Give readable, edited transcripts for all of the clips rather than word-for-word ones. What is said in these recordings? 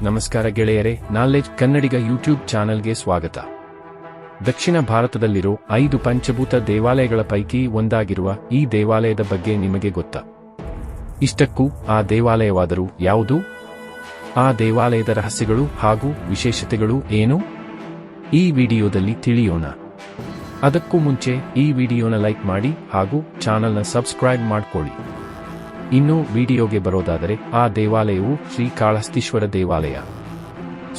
ನಮಸ್ಕಾರ ಗೆಳೆಯರೇ, ನಾಲೆಡ್ಜ್ ಕನ್ನಡಿಗ ಯೂಟ್ಯೂಬ್ ಚಾನೆಲ್ಗೆ ಸ್ವಾಗತ. ದಕ್ಷಿಣ ಭಾರತದಲ್ಲಿರೋ 5 ಪಂಚಭೂತ ದೇವಾಲಯಗಳ ಪೈಕಿ ಒಂದಾಗಿರುವ ಈ ದೇವಾಲಯದ ಬಗ್ಗೆ ನಿಮಗೆ ಗೊತ್ತಾ? ಇಷ್ಟಕ್ಕೂ ಆ ದೇವಾಲಯವಾದರೂ ಯಾವುದು? ಆ ದೇವಾಲಯದ ರಹಸ್ಯಗಳು ಹಾಗೂ ವಿಶೇಷತೆಗಳು ಏನು? ಈ ವಿಡಿಯೋದಲ್ಲಿ ತಿಳಿಯೋಣ. ಅದಕ್ಕೂ ಮುಂಚೆ ಈ ವಿಡಿಯೋನ ಲೈಕ್ ಮಾಡಿ ಹಾಗೂ ಚಾನೆಲ್ನ ಸಬ್ಸ್ಕ್ರೈಬ್ ಮಾಡ್ಕೊಳ್ಳಿ. ಇನ್ನು ವಿಡಿಯೋಗೆ ಬರೋದಾದರೆ, ಆ ದೇವಾಲಯವು ಶ್ರೀಕಾಳಹಸ್ತೀಶ್ವರ ದೇವಾಲಯ.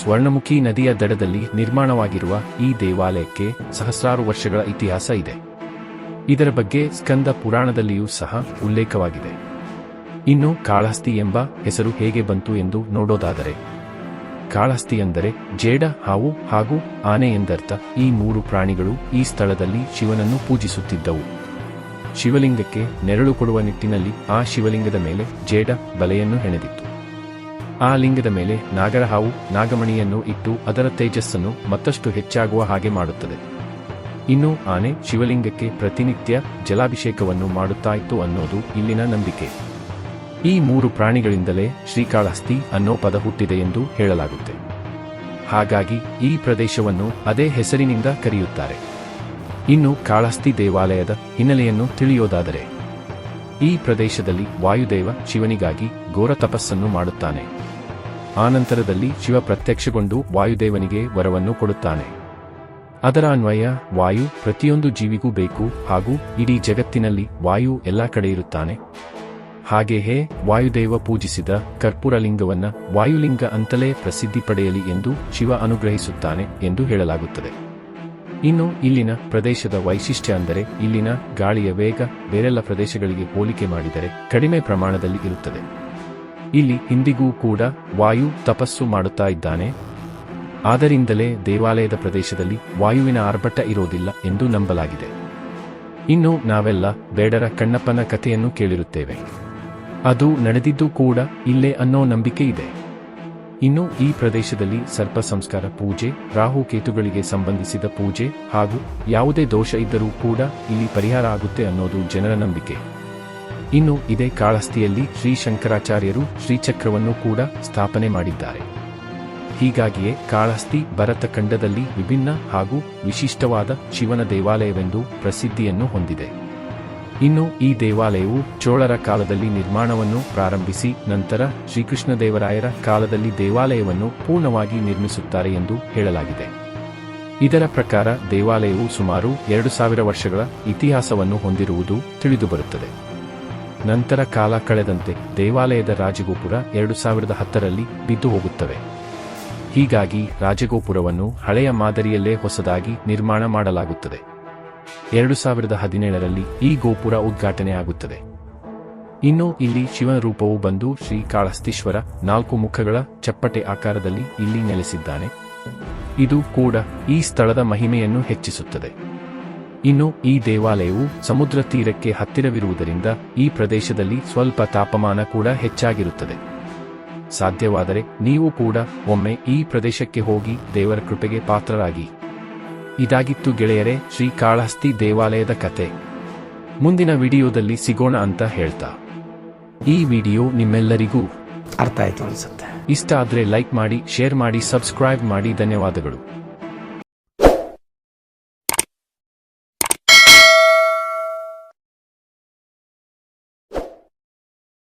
ಸ್ವರ್ಣಮುಖಿ ನದಿಯ ದಡದಲ್ಲಿ ನಿರ್ಮಾಣವಾಗಿರುವ ಈ ದೇವಾಲಯಕ್ಕೆ ಸಹಸ್ರಾರು ವರ್ಷಗಳ ಇತಿಹಾಸ ಇದೆ. ಇದರ ಬಗ್ಗೆ ಸ್ಕಂದ ಪುರಾಣದಲ್ಲಿಯೂ ಸಹ ಉಲ್ಲೇಖವಾಗಿದೆ. ಇನ್ನು ಕಾಳಹಸ್ತಿ ಎಂಬ ಹೆಸರು ಹೇಗೆ ಬಂತು ಎಂದು ನೋಡೋದಾದರೆ, ಕಾಳಹಸ್ತಿ ಎಂದರೆ ಜೇಡ, ಹಾವು ಹಾಗೂ ಆನೆ ಎಂದರ್ಥ. ಈ 3 ಪ್ರಾಣಿಗಳು ಈ ಸ್ಥಳದಲ್ಲಿ ಶಿವನನ್ನು ಪೂಜಿಸುತ್ತಿದ್ದವು. ಶಿವಲಿಂಗಕ್ಕೆ ನೆರಳು ಕೊಡುವ ನಿಟ್ಟಿನಲ್ಲಿ ಆ ಶಿವಲಿಂಗದ ಮೇಲೆ ಜೇಡ ಬಲೆಯನ್ನು ಹೆಣೆದಿತ್ತು. ಆ ಲಿಂಗದ ಮೇಲೆ ನಾಗರ ಹಾವು ನಾಗಮಣಿಯನ್ನು ಇಟ್ಟು ಅದರ ತೇಜಸ್ಸನ್ನು ಮತ್ತಷ್ಟು ಹೆಚ್ಚಾಗುವ ಹಾಗೆ ಮಾಡುತ್ತದೆ. ಇನ್ನು ಆನೆ ಶಿವಲಿಂಗಕ್ಕೆ ಪ್ರತಿನಿತ್ಯ ಜಲಾಭಿಷೇಕವನ್ನು ಮಾಡುತ್ತಾ ಇತ್ತು ಅನ್ನೋದು ಇಲ್ಲಿನ ನಂಬಿಕೆ. ಈ 3 ಪ್ರಾಣಿಗಳಿಂದಲೇ ಶ್ರೀಕಾಳಹಸ್ತಿ ಅನ್ನೋ ಪದ ಹುಟ್ಟಿದೆ ಎಂದು ಹೇಳಲಾಗುತ್ತೆ. ಹಾಗಾಗಿ ಈ ಪ್ರದೇಶವನ್ನು ಅದೇ ಹೆಸರಿನಿಂದ ಕರೆಯುತ್ತಾರೆ. ಇನ್ನು ಕಾಳಹಸ್ತಿ ದೇವಾಲಯದ ಹಿನ್ನೆಲೆಯನ್ನು ತಿಳಿಯೋದಾದರೆ, ಈ ಪ್ರದೇಶದಲ್ಲಿ ವಾಯುದೇವ ಶಿವನಿಗಾಗಿ ಘೋರ ತಪಸ್ಸನ್ನು ಮಾಡುತ್ತಾನೆ. ಆನಂತರದಲ್ಲಿ ಶಿವ ಪ್ರತ್ಯಕ್ಷಗೊಂಡು ವಾಯುದೇವನಿಗೆ ವರವನ್ನು ಕೊಡುತ್ತಾನೆ. ಅದರ ಅನ್ವಯ ವಾಯು ಪ್ರತಿಯೊಂದು ಜೀವಿಗೂ ಬೇಕು ಹಾಗೂ ಇಡೀ ಜಗತ್ತಿನಲ್ಲಿ ವಾಯು ಎಲ್ಲ ಕಡೆ ಇರುತ್ತಾನೆ. ಹಾಗೆಯೇ ವಾಯುದೇವ ಪೂಜಿಸಿದ ಕರ್ಪೂರಲಿಂಗವನ್ನ ವಾಯುಲಿಂಗ ಅಂತಲೇ ಪ್ರಸಿದ್ಧಿ ಪಡೆಯಲಿ ಎಂದು ಶಿವ ಅನುಗ್ರಹಿಸುತ್ತಾನೆ ಎಂದು ಹೇಳಲಾಗುತ್ತದೆ. ಇನ್ನು ಇಲ್ಲಿನ ಪ್ರದೇಶದ ವೈಶಿಷ್ಟ್ಯ ಅಂದರೆ, ಇಲ್ಲಿನ ಗಾಳಿಯ ವೇಗ ಬೇರೆಲ್ಲ ಪ್ರದೇಶಗಳಿಗೆ ಹೋಲಿಕೆ ಮಾಡಿದರೆ ಕಡಿಮೆ ಪ್ರಮಾಣದಲ್ಲಿ ಇರುತ್ತದೆ. ಇಲ್ಲಿ ಇಂದಿಗೂ ಕೂಡ ವಾಯು ತಪಸ್ಸು ಮಾಡುತ್ತಾ ಇದ್ದಾನೆ. ಆದ್ದರಿಂದಲೇ ದೇವಾಲಯದ ಪ್ರದೇಶದಲ್ಲಿ ವಾಯುವಿನ ಆರ್ಭಟ ಇರೋದಿಲ್ಲ ಎಂದು ನಂಬಲಾಗಿದೆ. ಇನ್ನು ನಾವೆಲ್ಲ ಬೇಡರ ಕಣ್ಣಪ್ಪನ ಕಥೆಯನ್ನು ಕೇಳಿರುತ್ತೇವೆ. ಅದು ನಡೆದಿದ್ದು ಕೂಡ ಇಲ್ಲೇ ಅನ್ನೋ ನಂಬಿಕೆ ಇದೆ. ಇನ್ನು ಈ ಪ್ರದೇಶದಲ್ಲಿ ಸರ್ಪ ಸಂಸ್ಕಾರ ಪೂಜೆ, ರಾಹುಕೇತುಗಳಿಗೆ ಸಂಬಂಧಿಸಿದ ಪೂಜೆ ಹಾಗೂ ಯಾವುದೇ ದೋಷ ಇದ್ದರೂ ಕೂಡ ಇಲ್ಲಿ ಪರಿಹಾರ ಆಗುತ್ತೆ ಅನ್ನೋದು ಜನರ ನಂಬಿಕೆ. ಇನ್ನು ಇದೇ ಕಾಳಹಸ್ತಿಯಲ್ಲಿ ಶ್ರೀ ಶಂಕರಾಚಾರ್ಯರು ಶ್ರೀಚಕ್ರವನ್ನು ಕೂಡ ಸ್ಥಾಪನೆ ಮಾಡಿದ್ದಾರೆ. ಹೀಗಾಗಿಯೇ ಕಾಳಹಸ್ತಿ ಭರತ ಖಂಡದಲ್ಲಿ ವಿಭಿನ್ನ ಹಾಗೂ ವಿಶಿಷ್ಟವಾದ ಶಿವನ ದೇವಾಲಯವೆಂದು ಪ್ರಸಿದ್ಧಿಯನ್ನು ಹೊಂದಿದೆ. ಇನ್ನು ಈ ದೇವಾಲಯವು ಚೋಳರ ಕಾಲದಲ್ಲಿ ನಿರ್ಮಾಣವನ್ನು ಪ್ರಾರಂಭಿಸಿ ನಂತರ ಶ್ರೀಕೃಷ್ಣದೇವರಾಯರ ಕಾಲದಲ್ಲಿ ದೇವಾಲಯವನ್ನು ಪೂರ್ಣವಾಗಿ ನಿರ್ಮಿಸುತ್ತಾರೆ ಎಂದು ಹೇಳಲಾಗಿದೆ. ಇದರ ಪ್ರಕಾರ ದೇವಾಲಯವು ಸುಮಾರು 2000 ವರ್ಷಗಳ ಇತಿಹಾಸವನ್ನು ಹೊಂದಿರುವುದು ತಿಳಿದುಬರುತ್ತದೆ. ನಂತರ ಕಾಲ ಕಳೆದಂತೆ ದೇವಾಲಯದ ರಾಜಗೋಪುರ 2010ರಲ್ಲಿ ಬಿದ್ದು ಹೋಗುತ್ತವೆ. ಹೀಗಾಗಿ ರಾಜಗೋಪುರವನ್ನು ಹಳೆಯ ಮಾದರಿಯಲ್ಲೇ ಹೊಸದಾಗಿ ನಿರ್ಮಾಣ ಮಾಡಲಾಗುತ್ತದೆ. 2017ರಲ್ಲಿ ಈ ಗೋಪುರ ಉದ್ಘಾಟನೆ ಆಗುತ್ತದೆ. ಇನ್ನು ಇಲ್ಲಿ ಶಿವನ ರೂಪವು ಬಂದು ಶ್ರೀಕಾಳಹಸ್ತೀಶ್ವರ 4 ಮುಖಗಳ ಚಪ್ಪಟೆ ಆಕಾರದಲ್ಲಿ ಇಲ್ಲಿ ನೆಲೆಸಿದ್ದಾನೆ. ಇದು ಕೂಡ ಈ ಸ್ಥಳದ ಮಹಿಮೆಯನ್ನು ಹೆಚ್ಚಿಸುತ್ತದೆ. ಇನ್ನು ಈ ದೇವಾಲಯವು ಸಮುದ್ರ ತೀರಕ್ಕೆ ಹತ್ತಿರವಿರುವುದರಿಂದ ಈ ಪ್ರದೇಶದಲ್ಲಿ ಸ್ವಲ್ಪ ತಾಪಮಾನ ಕೂಡ ಹೆಚ್ಚಾಗಿರುತ್ತದೆ. ಸಾಧ್ಯವಾದರೆ ನೀವು ಕೂಡ ಒಮ್ಮೆ ಈ ಪ್ರದೇಶಕ್ಕೆ ಹೋಗಿ ದೇವರ ಕೃಪೆಗೆ ಪಾತ್ರರಾಗಿ. ಇದಾಗಿತ್ತು ಗೆಳೆಯರೇ ಶ್ರೀಕಾಳಹಸ್ತಿ ದೇವಾಲಯದ ಕತೆ. ಮುಂದಿನ ವಿಡಿಯೋದಲ್ಲಿ ಸಿಗೋಣ ಅಂತ ಹೇಳ್ತಾ, ಈ ವಿಡಿಯೋ ನಿಮ್ಮೆಲ್ಲರಿಗೂ ಅರ್ಥ ಆಯ್ತು ಅನ್ಸುತ್ತೆ. ಇಷ್ಟ ಆದ್ರೆ ಲೈಕ್ ಮಾಡಿ, ಶೇರ್ ಮಾಡಿ, ಸಬ್ಸ್ಕ್ರೈಬ್ ಮಾಡಿ. ಧನ್ಯವಾದಗಳು.